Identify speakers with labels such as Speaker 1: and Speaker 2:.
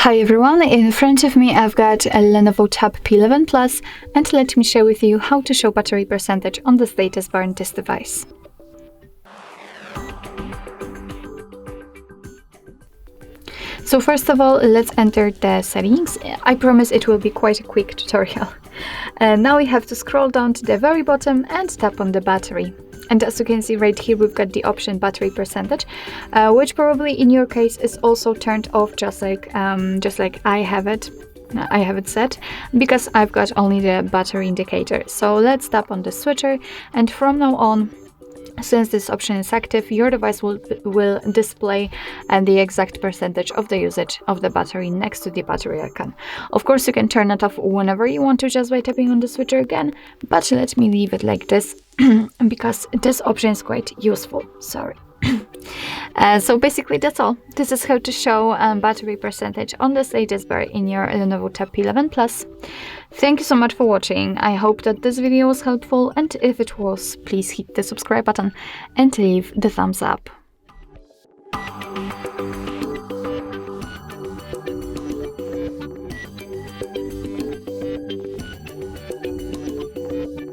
Speaker 1: Hi everyone, in front of me I've got a LENOVO Tab P10 Plus, and let me share with you how to show battery percentage on the status bar in this device. So first of all, let's enter the settings. I promise it will be quite a quick tutorial. Now we have to scroll down to the very bottom and tap on the battery. And as you can see right here, we've got the option battery percentage, which probably in your case is also turned off, just like I have it. I have it set because I've got only the battery indicator. So let's tap on the switcher, and from now on, since this option is active, your device will display the exact percentage of the usage of the battery next to the battery icon. Of course, you can turn it off whenever you want to just by tapping on the switcher again, but let me leave it like this because this option is quite useful. Sorry. So basically that's all. This is how to show battery percentage on the status bar in your LENOVO Tab P10 Plus. Thank you so much for watching. I hope that this video was helpful, and if it was, please hit the subscribe button and leave the thumbs up.